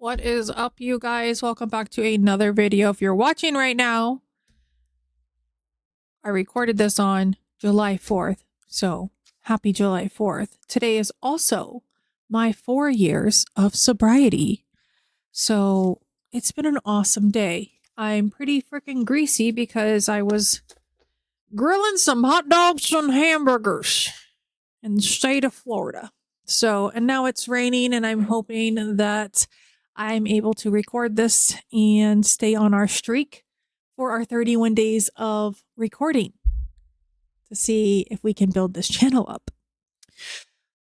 What is up, you guys? Welcome back to another video. If you're watching right now, I recorded this on July 4th. So happy July 4th. Today is also my 4 years of sobriety. So it's been an awesome day. I'm pretty freaking greasy because I was grilling some hot dogs and hamburgers in the state of Florida. So, and now it's raining and I'm hoping that I'm able to record this and stay on our streak for our 31 days of recording to see if we can build this channel up.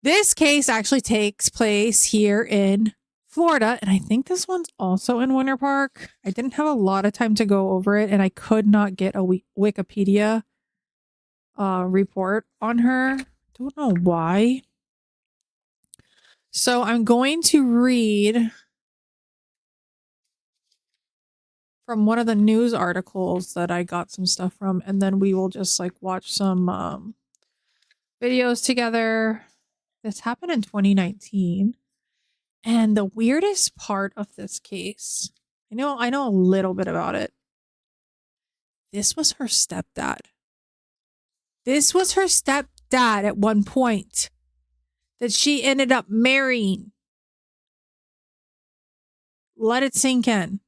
This case actually takes place here in Florida, and I think this one's also in Winter Park. I didn't have a lot of time to go over it, and I could not get a Wikipedia report on her. Don't know why. So I'm going to read from one of the news articles that I got some stuff from, and then we will just like watch some videos together. This happened in 2019. And the weirdest part of this case, I know a little bit about it. This was her stepdad. This was her stepdad at one point that she ended up marrying. Let it sink in.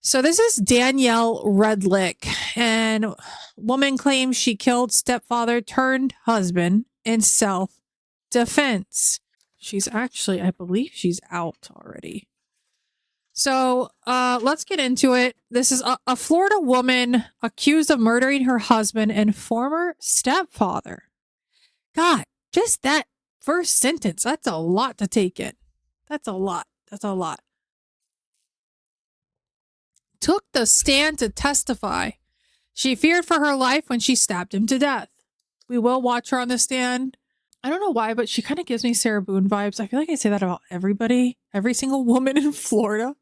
So this is Danielle Redlick, and woman claims she killed stepfather turned husband in self-defense. She's actually, I believe she's out already. So let's get into it. This is a Florida woman accused of murdering her husband and former stepfather. God, just that first sentence, that's a lot to take in. That's a lot. That's a lot. Took the stand to testify. She feared for her life when she stabbed him to death. We will watch her on the stand. I don't know why, but she kind of gives me Sarah Boone vibes. I feel like I say that about everybody, every single woman in Florida.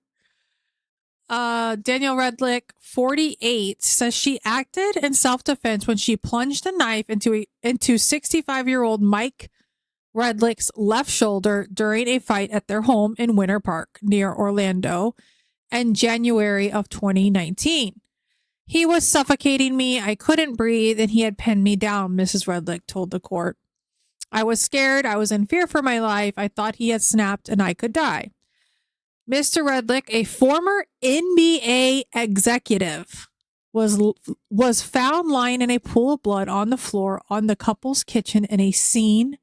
Danielle Redlick, 48, says she acted in self-defense when she plunged a knife into 65-year-old Mike Redlick's left shoulder during a fight at their home in Winter Park near Orlando in January of 2019. He was suffocating me. I couldn't breathe, and he had pinned me down, Mrs. Redlick told the court. I was scared. I was in fear for my life. I thought he had snapped and I could die. Mr. Redlick, a former NBA executive, was found lying in a pool of blood on the floor on the couple's kitchen in a scene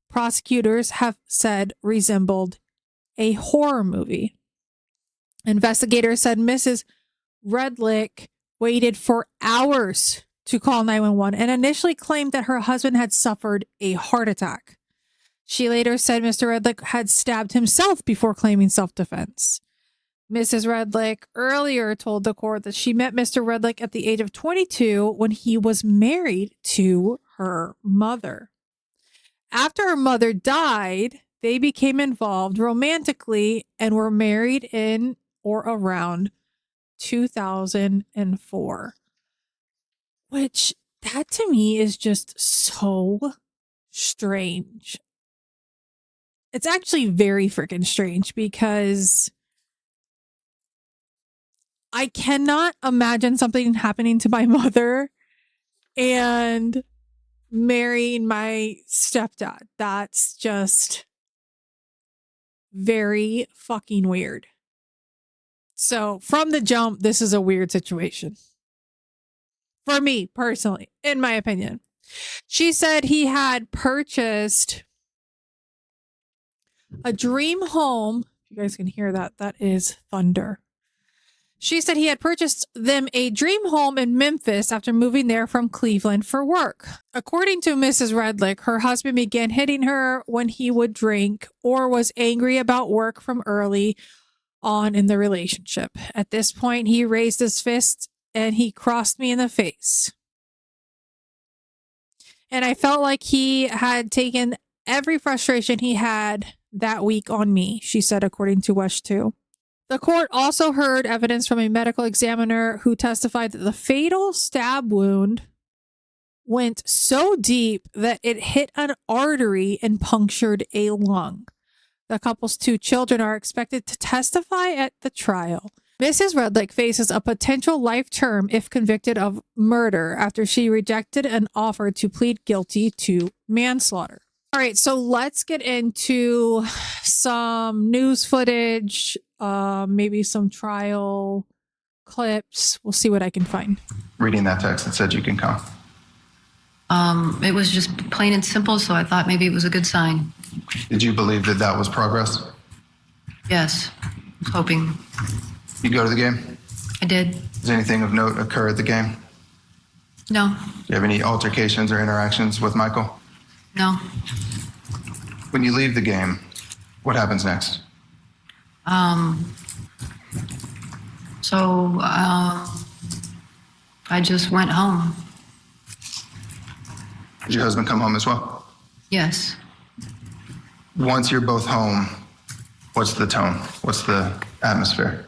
prosecutors have said resembled a horror movie. Investigators said Mrs. Redlick waited for hours to call 911 and initially claimed that her husband had suffered a heart attack. She later said Mr. Redlick had stabbed himself before claiming self-defense. Mrs. Redlick earlier told the court that she met Mr. Redlick at the age of 22 when he was married to her mother. After her mother died, they became involved romantically and were married in or around 2004. Which, that to me is just so strange. It's actually very freaking strange because I cannot imagine something happening to my mother and marrying my stepdad. That's just very fucking weird. So from the jump, this is a weird situation. For me, personally, in my opinion. She said he had purchased a dream home. You guys can hear that. That is thunder. She said he had purchased them a dream home in Memphis after moving there from Cleveland for work. According to Mrs. Redlick, her husband began hitting her when he would drink or was angry about work from early on in the relationship. At this point, he raised his fist and he crossed me in the face. And I felt like he had taken every frustration he had that week on me, she said, according to WESH 2. The court also heard evidence from a medical examiner who testified that the fatal stab wound went so deep that it hit an artery and punctured a lung. The couple's 2 children are expected to testify at the trial. Mrs. Redlick faces a potential life term if convicted of murder after she rejected an offer to plead guilty to manslaughter. All right, so let's get into some news footage, maybe some trial clips. We'll see what I can find. Reading that text that said you can come. It was just plain and simple, so I thought maybe it was a good sign. Did you believe that that was progress? Yes, hoping. You go to the game? I did. Does anything of note occur at the game? No. Do you have any altercations or interactions with Michael? No. When you leave the game, what happens next? I just went home. Did your husband come home as well? Yes. Once you're both home, what's the tone? What's the atmosphere?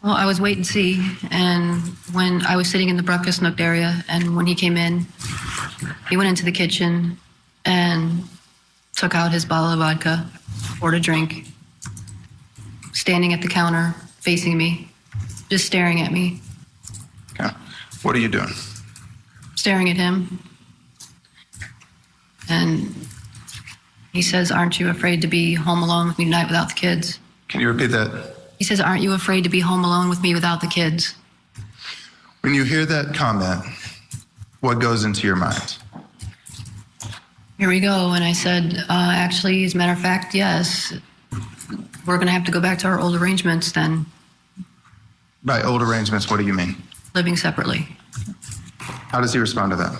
Well, I was wait and see, and when I was sitting in the breakfast nook area, and when he came in, he went into the kitchen and took out his bottle of vodka, poured a drink, standing at the counter, facing me, just staring at me. Okay. What are you doing? Staring at him. And he says, "Aren't you afraid to be home alone with me tonight without the kids?" Can you repeat that? He says, "Aren't you afraid to be home alone with me without the kids?" When you hear that comment, what goes into your mind? Here we go. And I said, actually, as a matter of fact, yes. We're going to have to go back to our old arrangements then, By old arrangements, what do you mean? living separately. How does he respond to that?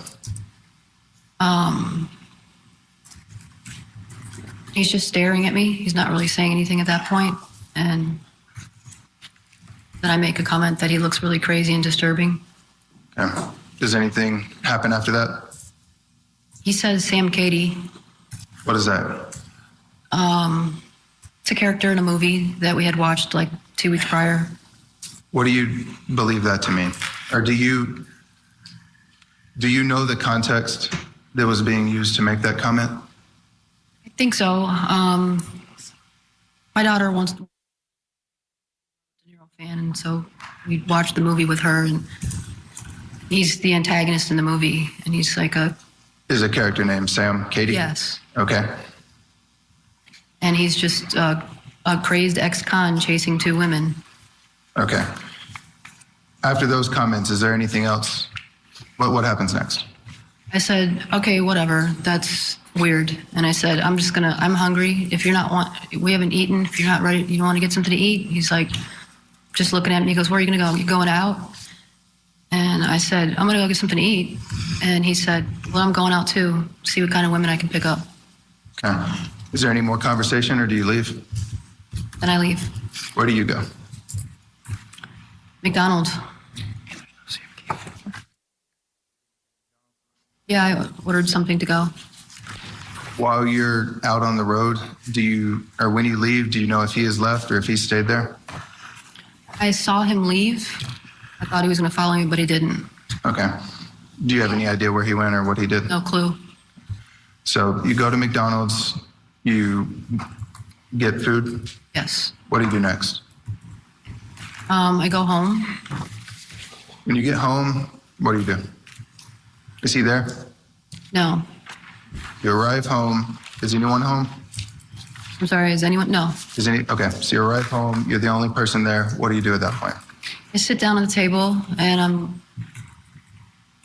He's just staring at me. He's not really saying anything at that point. And then I make a comment that he looks really crazy and disturbing. Okay. Does anything happen after that? He says, "Sam Katie." What is that? It's a character in a movie that we had watched like 2 weeks prior. What do you believe that to mean? Or do you know the context that was being used to make that comment? I think so. My daughter wants to be a De Niro fan, and so we watched the movie with her, and he's the antagonist in the movie, and he's like Is a character named Sam Katie? yes. Okay. And he's just a crazed ex-con chasing 2 women. Okay. After those comments, is there anything else? What happens next? I said, "Okay, whatever. That's weird." And I said, I'm hungry. If we haven't eaten. If you're not ready, you don't want to get something to eat." He's like, just looking at me. He goes, "Where are you going to go? You going out?" And I said, "I'm going to go get something to eat." And he said, "Well, I'm going out too. See what kind of women I can pick up." Okay. Is there any more conversation or do you leave? Then I leave. Where do you go? McDonald's. Yeah, I ordered something to go. While you're out on the road, when you leave, do you know if he has left or if he stayed there? I saw him leave. I thought he was going to follow me, but he didn't. Okay. Do you have any idea where he went or what he did? No clue. So you go to McDonald's, you get food. Yes. What do you do next? I go home. When you get home, what do you do? Is he there? No. You arrive home. Is anyone home? I'm sorry, is anyone? No. Okay, so you arrive home. You're the only person there. What do you do at that point? I sit down at the table, and I'm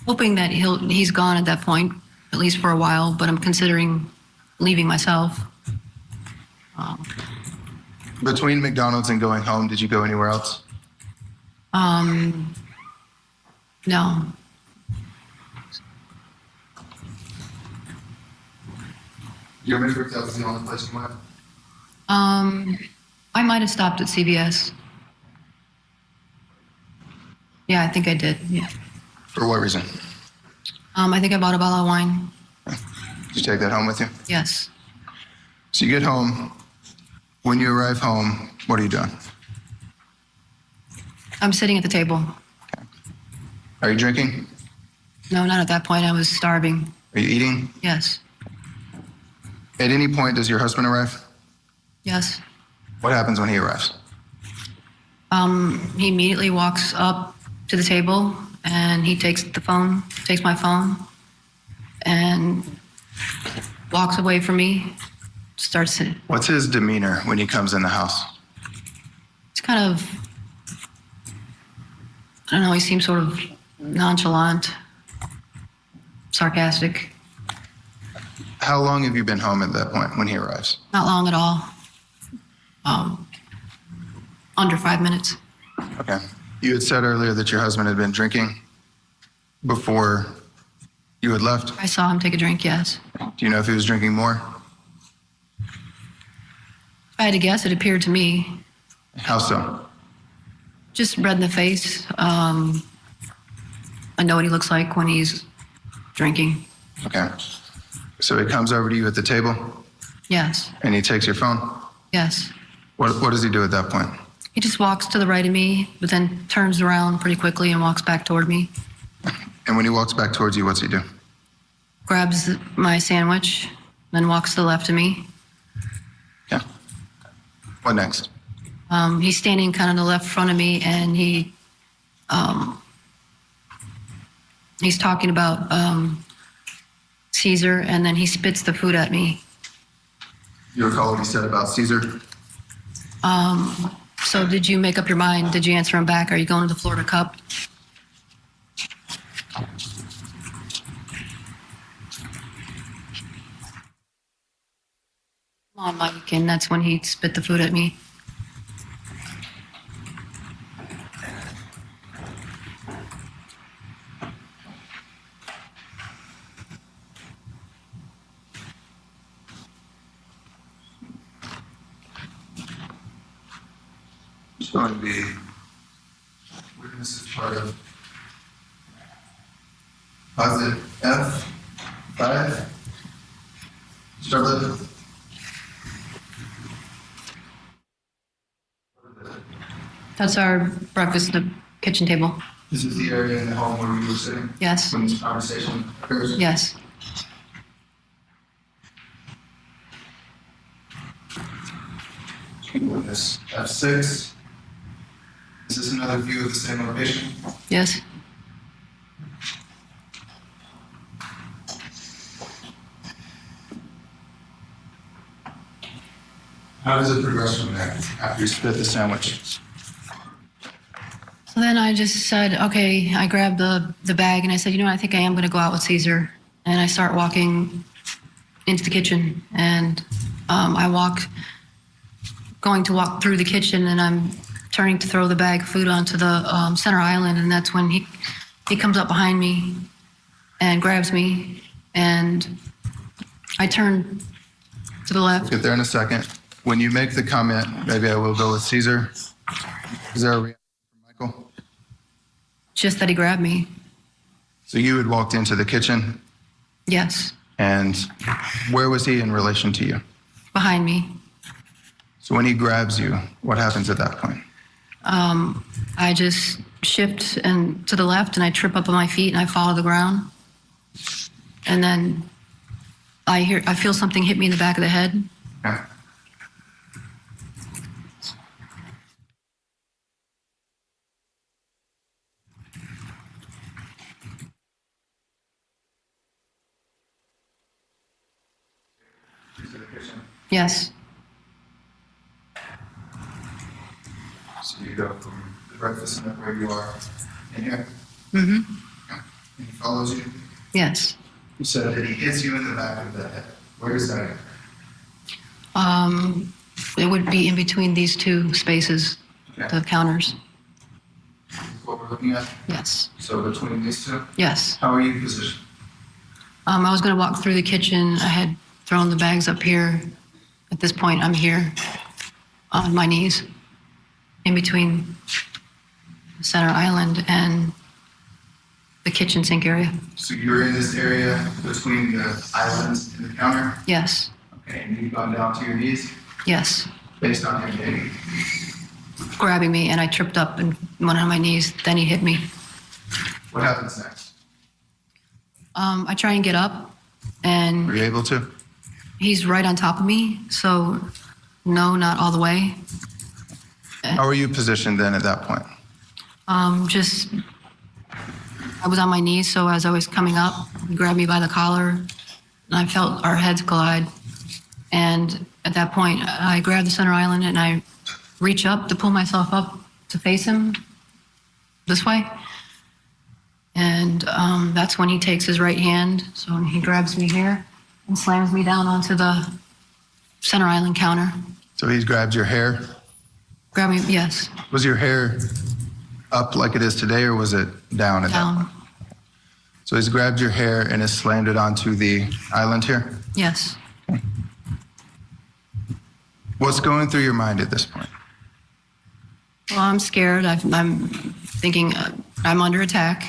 hoping that he's gone at that point, at least for a while, but I'm considering leaving myself. Between McDonald's and going home, did you go anywhere else? No. Do you remember if that was the only place you went? I might have stopped at CVS. Yeah, I think I did. Yeah. For what reason? I think I bought a bottle of wine. Did you take that home with you? Yes. So you get home. When you arrive home, what are you doing? I'm sitting at the table. Are you drinking? No, not at that point. I was starving. Are you eating? Yes. At any point, does your husband arrive? Yes. What happens when he arrives? He immediately walks up to the table and he takes my phone and walks away from me, starts to, What's his demeanor when he comes in the house? it's kind of, I don't know, he seems sort of nonchalant, sarcastic. How long have you been home at that point when he arrives? Not long at all. Under 5 minutes. Okay. You had said earlier that your husband had been drinking before you had left. I saw him take a drink, yes. Do you know if he was drinking more? If I had to guess, it appeared to me How so? just red in the face. I know what he looks like when he's drinking. Okay. So he comes over to you at the table Yes, and he takes your phone. yes. What does he do at that point? He just walks to the right of me, but then turns around pretty quickly and walks back toward me. And when he walks back towards you, what's he do? Grabs my sandwich, then walks to the left of me. Yeah. What next? He's standing kind of to the left front of me, and he's talking about Caesar, and then he spits the food at me. You recall what he said about Caesar? So did you make up your mind? Did you answer him back? Are you going to the Florida Cup? Come on, Mike, and that's when he spit the food at me. It's going to be witness is part of posit F5. Start with That's our breakfast at the kitchen table. this is the area in the home where we were sitting Yes, when this conversation occurs. yes. Witness F6. Is this another view of the same location? Yes. How does it progress from there after you spit the sandwich? So then I just said, okay, I grabbed the bag and I said, you know what, I think I am going to go out with Caesar. And I start walking into the kitchen, and going to walk through the kitchen, and I'm turning to throw the bag of food onto the center island, and that's when he comes up behind me and grabs me, and I turn to the left. Get there in a second. When you make the comment, maybe I will go with Caesar, is there a reaction from Michael? Just that he grabbed me. So you had walked into the kitchen, Yes, and where was he in relation to you? behind me. So when he grabs you, what happens at that point? I just shift and to the left, and I trip up on my feet, and I fall to the ground. And then I feel something hit me in the back of the head. Okay. Yes, So you go from the breakfast center where you are in here, mm-hmm. and he follows you. Yes. You said that he hits you in the back of the head. Where is that? It would be in between these two spaces, Okay. the counters. This is what we're looking at. Yes, So between these two, yes. how are you positioned? I was going to walk through the kitchen. I had thrown the bags up here. At this point, I'm here on my knees in between the center island and the kitchen sink area. So you're in this area between the islands and the counter. Yes, Okay, and you've gone down to your knees yes. based on him hitting you. Grabbing me, and I tripped up and went on my knees. Then he hit me. What happens next? I try and get up, and Were you able to? he's right on top of me. So No, not all the way. How were you positioned then at that point? Just, I was on my knees, so as I was coming up, he grabbed me by the collar, and I felt our heads collide. And at that point, I grabbed the center island and I reach up to pull myself up to face him this way. And that's when he takes his right hand. So he grabs me here and slams me down onto the center island counter. So he's grabbed your hair. Grab me, yes, Was your hair up like it is today, or was it down at that down, point? So he's grabbed your hair and has slammed it onto the island here. yes. What's going through your mind at this point? Well, I'm scared. I'm thinking I'm under attack.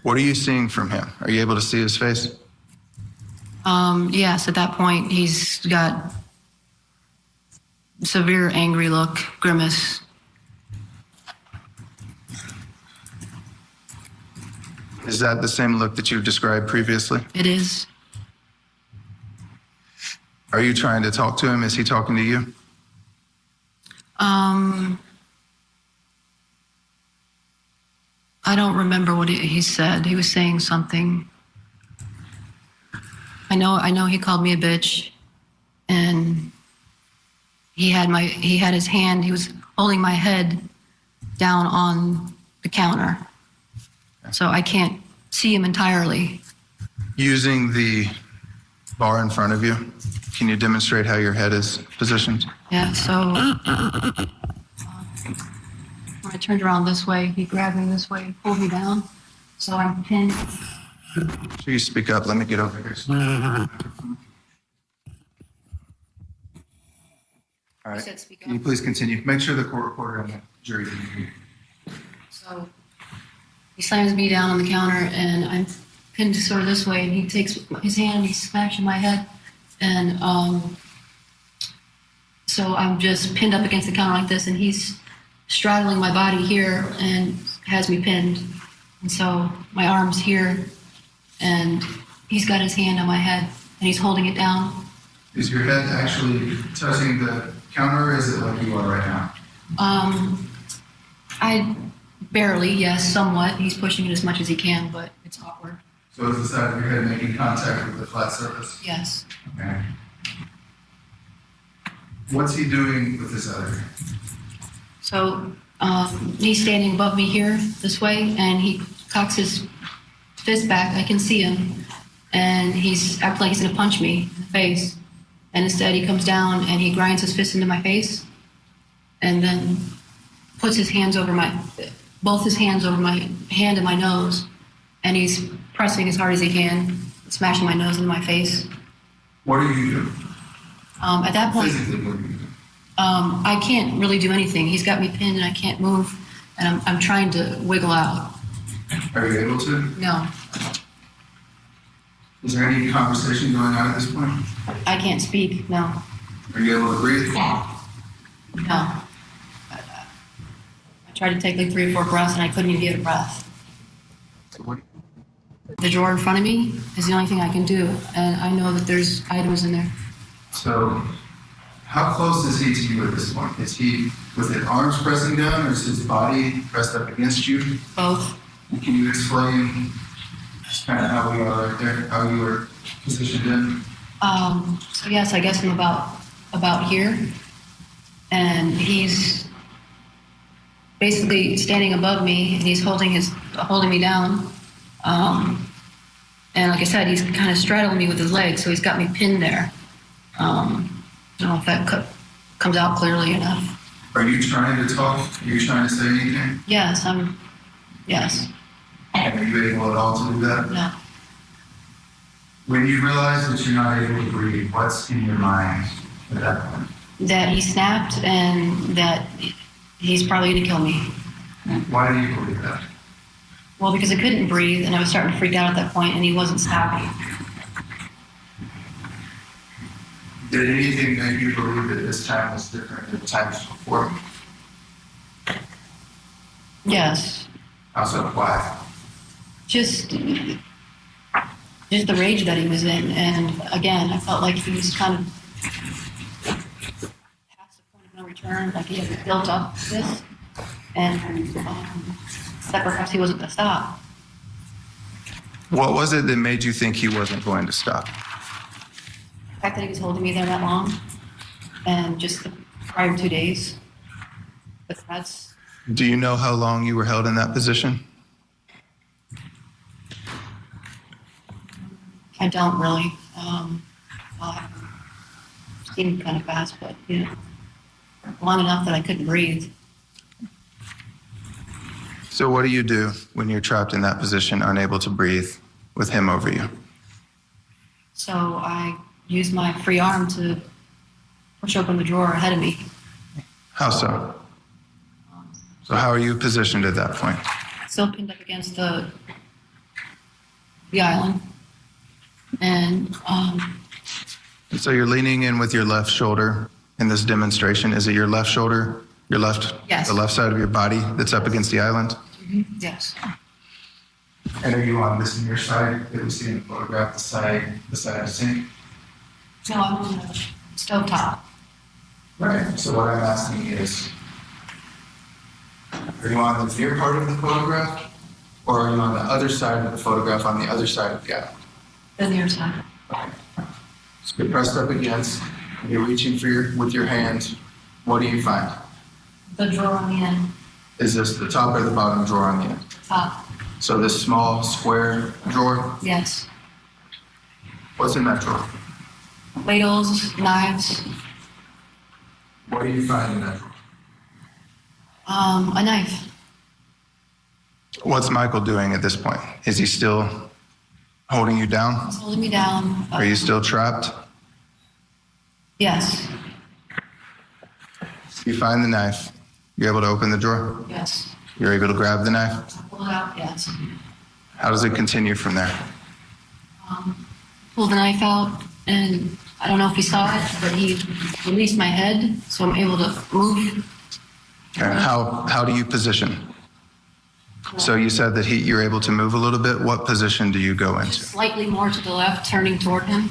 What are you seeing from him? Are you able to see his face? Yes, at that point, he's got severe angry look, grimace. Is that the same look that you've described previously? It is. Are you trying to talk to him? Is he talking to you? I don't remember what he said. He was saying something. I know he called me a bitch, and he had his hand, he was holding my head down on the counter. So I can't see him entirely. Using the bar in front of you, can you demonstrate how your head is positioned? Yeah, so when I turned around this way, he grabbed me this way, pulled me down. So I'm pinned. So you speak up. Let me get over here. All right. said speak up. Can you please continue? Make sure the court reporter and the jury can hear you. So he slams me down on the counter, and I'm pinned sort of this way, and he takes his hand and he's smashing my head. And so I'm just pinned up against the counter like this, and he's straddling my body here and has me pinned. And so my arm's here, and he's got his hand on my head, and he's holding it down. Is your head actually touching the counter, or is it like you are right now? I barely, yes, somewhat. He's pushing it as much as he can, but it's awkward. So is the side of your head making contact with the flat surface? Yes. Okay. What's he doing with his other hand? So he's standing above me here this way, and he cocks his fist back. I can see him, and he's acting like he's going to punch me in the face. And instead, he comes down and he grinds his fist into my face, and then puts his hands over both his hands over my hand and my nose, and he's pressing as hard as he can, smashing my nose into my face. What are you doing? At that point, Physically, what are you doing? I can't really do anything. He's got me pinned and I can't move, and I'm trying to wiggle out. Are you able to? No, Is there any conversation going on at this point? I can't speak. No, Are you able to breathe? no. I tried to take like 3 or 4 breaths and I couldn't even get a breath. So what? The drawer in front of me is the only thing I can do, and I know that there's items in there. So, how close is he to you at this point? Is he with his arms pressing down, or is his body pressed up against you? Both. Can you explain just kind of how we are right there, how you were positioned in? So yes, I guess I'm about here, and he's basically standing above me, and he's holding me down. And like I said, he's kind of straddling me with his legs, so he's got me pinned there. I don't know if that comes out clearly enough. Are you trying to talk? Are you trying to say anything? Yes, yes. And are you able at all to do that? No. When you realize that you're not able to breathe, what's in your mind at that point? That he snapped and that he's probably going to kill me. Why do you believe that? Well, because I couldn't breathe and I was starting to freak out at that point, and he wasn't stopping. Did anything make you believe that this time was different than the times before? Yes. How so? Why? Just the rage that he was in. And again, I felt like he was kind of return, like he had built up this, and that perhaps he wasn't going to stop. What was it that made you think he wasn't going to stop? The fact that he was holding me there that long, and just the prior 2 days, the threats. Do you know how long you were held in that position? I don't really. Seemed kind of fast, but long enough that I couldn't breathe. So what do you do when you're trapped in that position, unable to breathe, with him over you? So I used my free arm to push open the drawer ahead of me. How so? So how are you positioned at that point? Still pinned up against the island, and So you're leaning in with your left shoulder in this demonstration. Is it your left shoulder, Yes. the left side of your body that's up against the island? yes, And are you on this near side that we see in the photograph, the side of the sink? no, I'm on the stove top. Right. So what I'm asking is, are you on the near part of the photograph, or are you on the other side of the photograph, on the other side of the island? The near side. So you're pressed up against, and you're reaching for with your hand. What do you find? The drawer on the end. Is this the top or the bottom drawer on the end? Top. So this small square drawer, Yes. what's in that drawer? Ladles, knives, What do you find in that drawer? a knife. What's Michael doing at this point? Is he still holding you down? He's holding me down. Are you still trapped? Yes. You find the knife. You're able to open the drawer. Yes. You're able to grab the knife. Pull it out. Yes. How does it continue from there? Pull the knife out, and I don't know if he saw it, but he released my head, so I'm able to move. And how do you position? So you said that you're able to move a little bit. What position do you go into? Just slightly more to the left, turning toward him.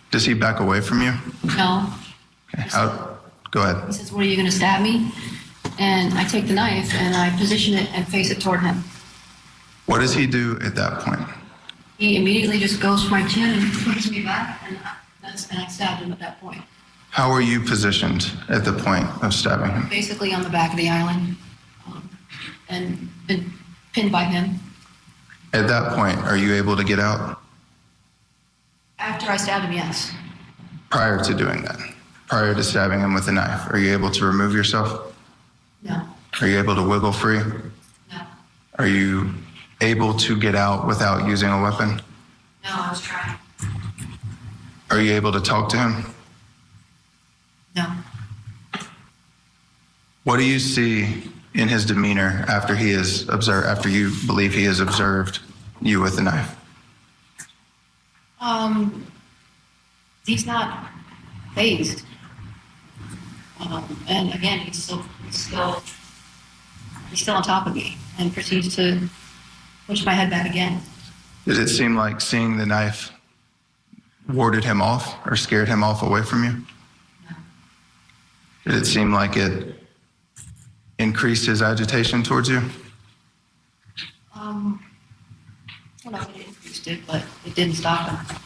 Does he back away from you? No. Okay. Go ahead. He says, "What, are you going to stab me?" And I take the knife and I position it and face it toward him. What does he do at that point? He immediately just goes for my chin and pushes me back, and I stabbed him at that point. How are you positioned at the point of stabbing him? Basically on the back of the island, and been pinned by him. At that point, are you able to get out? After I stabbed him, yes. Prior to doing that, prior to stabbing him with a knife, are you able to remove yourself? No. Are you able to wiggle free? No. Are you able to get out without using a weapon? No, I was trying. Are you able to talk to him? No. What do you see in his demeanor after you believe he has observed you with the knife? He's not fazed. And again, he's still on top of me and proceeds to push my head back again. Did it seem like seeing the knife warded him off or scared him off away from you? No. Did it seem like it increased his agitation towards you? Well, no, it increased it, but it didn't stop him.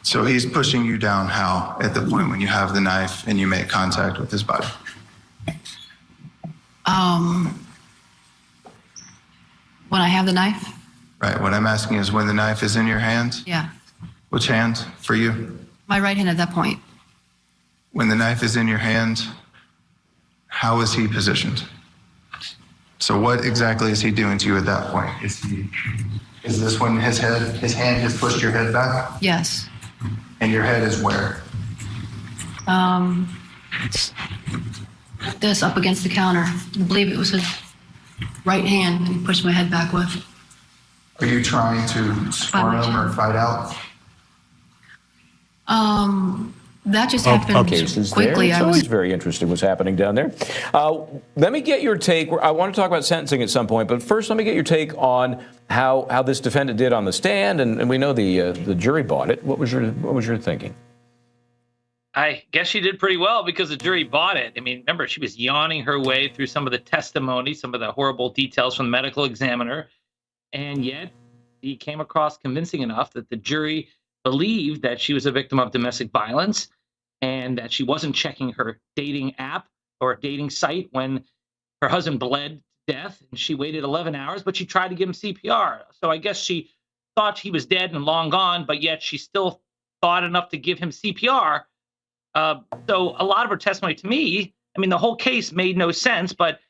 So he's pushing you down how at the point when you have the knife and you make contact with his body? When I have the knife? Right. What I'm asking is when the knife is in your hand, Yeah. which hand for you? My right hand at that point. When the knife is in your hand, how is he positioned? So what exactly is he doing to you at that point? Is this when his hand has pushed your head back? Yes. And your head is where? This up against the counter. I believe it was his right hand that he pushed my head back with. Are you trying to squirm or fight out? That just happened Cases quickly. there. It's always very interesting what's happening down there. Let me get your take. I want to talk about sentencing at some point, but first let me get your take on how this defendant did on the stand, and we know the jury bought it. What was your thinking? I guess she did pretty well because the jury bought it. I mean, remember, she was yawning her way through some of the testimony, some of the horrible details from the medical examiner. And yet he came across convincing enough that the jury believed that she was a victim of domestic violence and that she wasn't checking her dating app or dating site when her husband bled to death. And she waited 11 hours, but she tried to give him CPR. So I guess she thought he was dead and long gone, but yet she still thought enough to give him CPR. So a lot of her testimony to me, I mean, the whole case made no sense, but,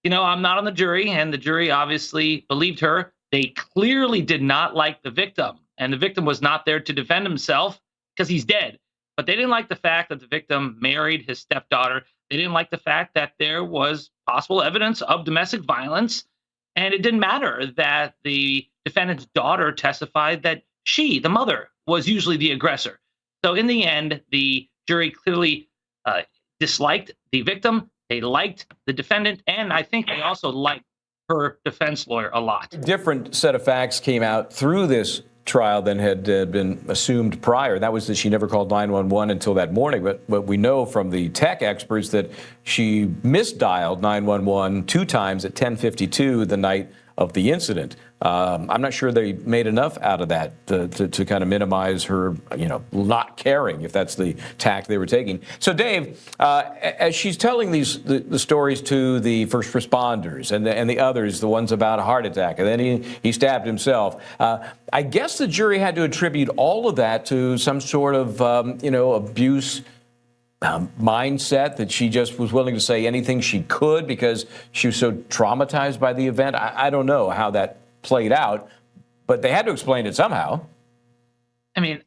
I'm not on the jury, and the jury obviously believed her. They clearly did not like the victim, and the victim was not there to defend himself because he's dead. But they didn't like the fact that the victim married his stepdaughter. They didn't like the fact that there was possible evidence of domestic violence. And it didn't matter that the defendant's daughter testified that she, the mother, was usually the aggressor. So in the end, the jury clearly disliked the victim. They liked the defendant. And I think they also liked her defense lawyer a lot. Different set of facts came out through this trial than had been assumed prior. That was that she never called 911 until that morning. But we know from the tech experts that she misdialed 911 two times at 10:52 the night of the incident. I'm not sure they made enough out of that to kind of minimize her, not caring, if that's the tack they were taking. So, Dave, as she's telling the stories to the first responders and the others, the ones about a heart attack, and then he stabbed himself, I guess the jury had to attribute all of that to some sort of, abuse mindset, that she just was willing to say anything she could because she was so traumatized by the event. I don't know how that played out, but they had to explain it somehow. I mean,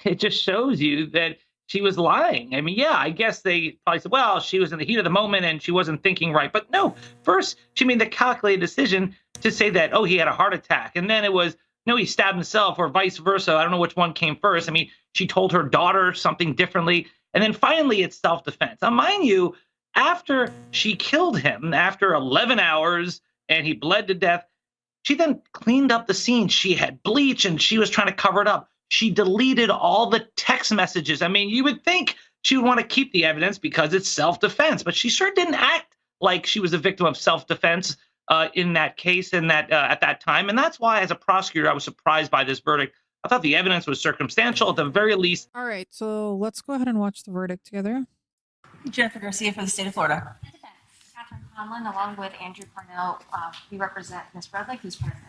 it just shows you that she was lying. I mean, yeah, I guess they probably said, well, she was in the heat of the moment and she wasn't thinking right. But no, first she made the calculated decision to say that, he had a heart attack. And then it was, no, he stabbed himself, or vice versa. I don't know which one came first. I mean, she told her daughter something differently. And then finally, it's self-defense. Now, mind you, after she killed him, after 11 hours and he bled to death, she then cleaned up the scene. She had bleach and she was trying to cover it up. She deleted all the text messages. I mean, you would think she would want to keep the evidence because it's self-defense, but she sure didn't act like she was a victim of self-defense in that case and that at that time. And that's why, as a prosecutor, I was surprised by this verdict. I thought the evidence was circumstantial at the very least. All right, so let's go ahead and watch the verdict together. Jennifer Garcia for the state of Florida. The defense, Catherine Conlon, along with Andrew Parnell, we represent Ms. Redlick, who's present.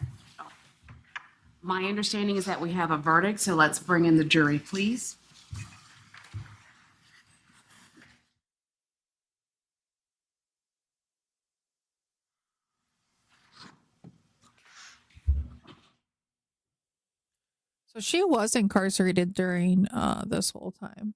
My understanding is that we have a verdict, so let's bring in the jury, please. So she was incarcerated during this whole time.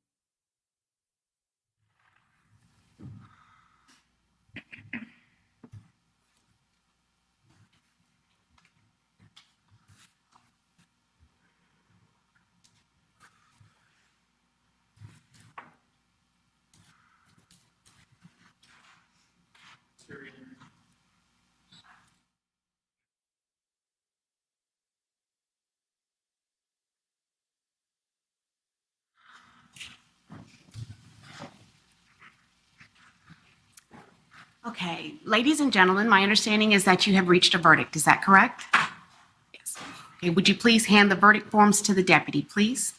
Okay, ladies and gentlemen, my understanding is that you have reached a verdict. Is that correct? Yes. Okay, would you please hand the verdict forms to the deputy, please?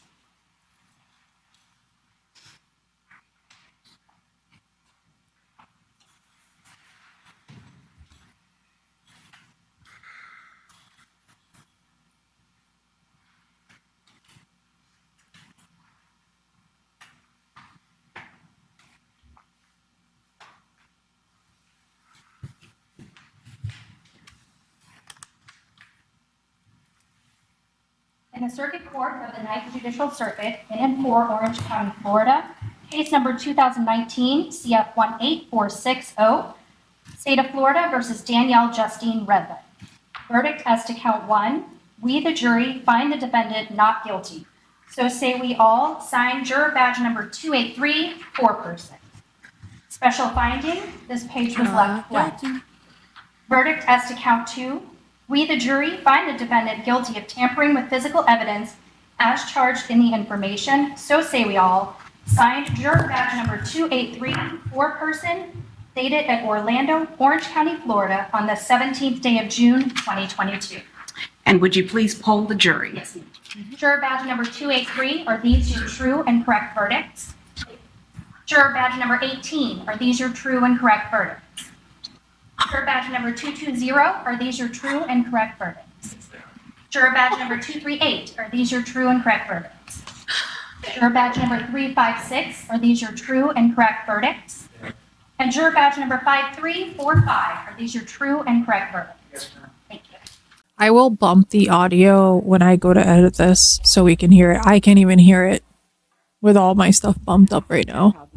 In the Circuit Court of the Ninth Judicial Circuit in and for Orange County, Florida, case number 2019 CF 18460, State of Florida versus Danielle Justine Redlick. Verdict as to count 1, we the jury find the defendant not guilty. So say we all. Signed, juror badge number 283, foreperson. Special finding, this page was left blank. Verdict as to count 2, we the jury find the defendant guilty of tampering with physical evidence as charged in the information. So say we all. Signed, juror badge number 283, four-person, dated at Orlando, Orange County, Florida, on the 17th day of June, 2022. And would you please poll the jury? Yes, ma'am. Juror badge number 283, are these your true and correct verdicts? Juror badge number 18, are these your true and correct verdicts? Juror badge number 220, are these your true and correct verdicts? Juror badge number 238, are these your true and correct verdicts? Juror badge number 356, are these your true and correct verdicts? And juror badge number 5345, are these your true and correct verdicts? Thank you. I will bump the audio when I go to edit this so we can hear it. I can't even hear it with all my stuff bumped up right now.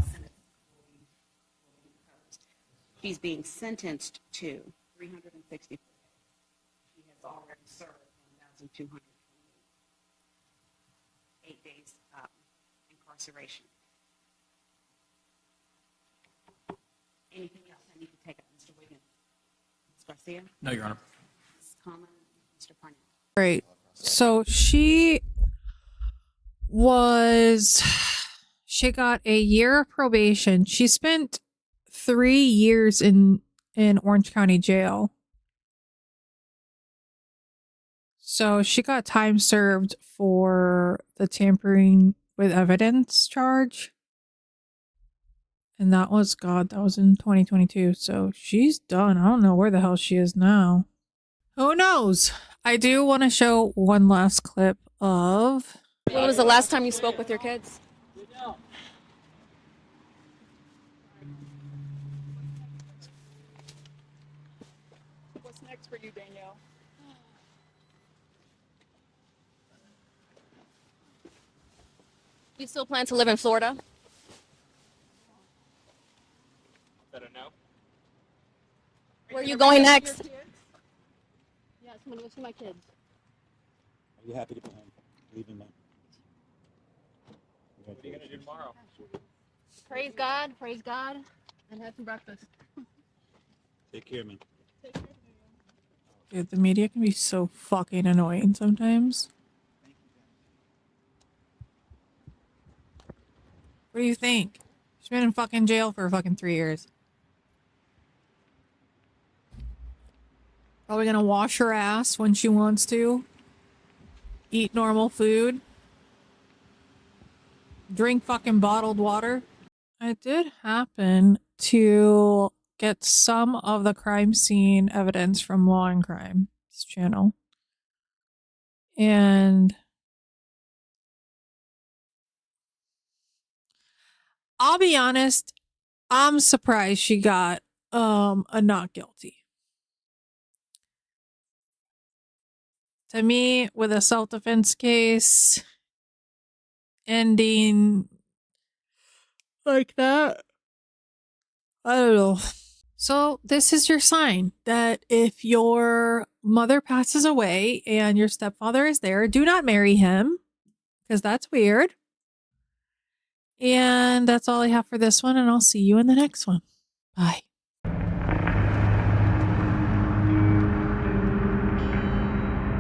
She's being sentenced to 360. She has already served 1,208 days incarceration. Anything else I need to take up, Mr. Wiggins? Ms. Garcia? No, Your Honor. Ms. Coleman? Mr. Parnell? Right. So she got a year of probation. She spent 3 years in Orange County jail. So she got time served for the tampering with evidence charge. And that was in 2022. So she's done. I don't know where the hell she is now. Who knows? I do want to show one last clip of. When was the last time you spoke with your kids? What's next for you, Danielle? You still plan to live in Florida? Better know. Where are you going next? Yes, I'm gonna go see my kids. Are you happy to be home? Leaving them? What are you gonna do tomorrow? Praise God, and have some breakfast. Take care, man. Dude, the media can be so fucking annoying sometimes. What do you think? She's been in fucking jail for fucking 3 years. Probably gonna wash her ass when she wants to. Eat normal food. Drink fucking bottled water. I did happen to get some of the crime scene evidence from Law and Crime, this channel. And I'll be honest, I'm surprised she got a not guilty. To me, with a self-defense case ending like that, I don't know. So this is your sign that if your mother passes away and your stepfather is there, do not marry him because that's weird. And that's all I have for this one, and I'll see you in the next one. Bye.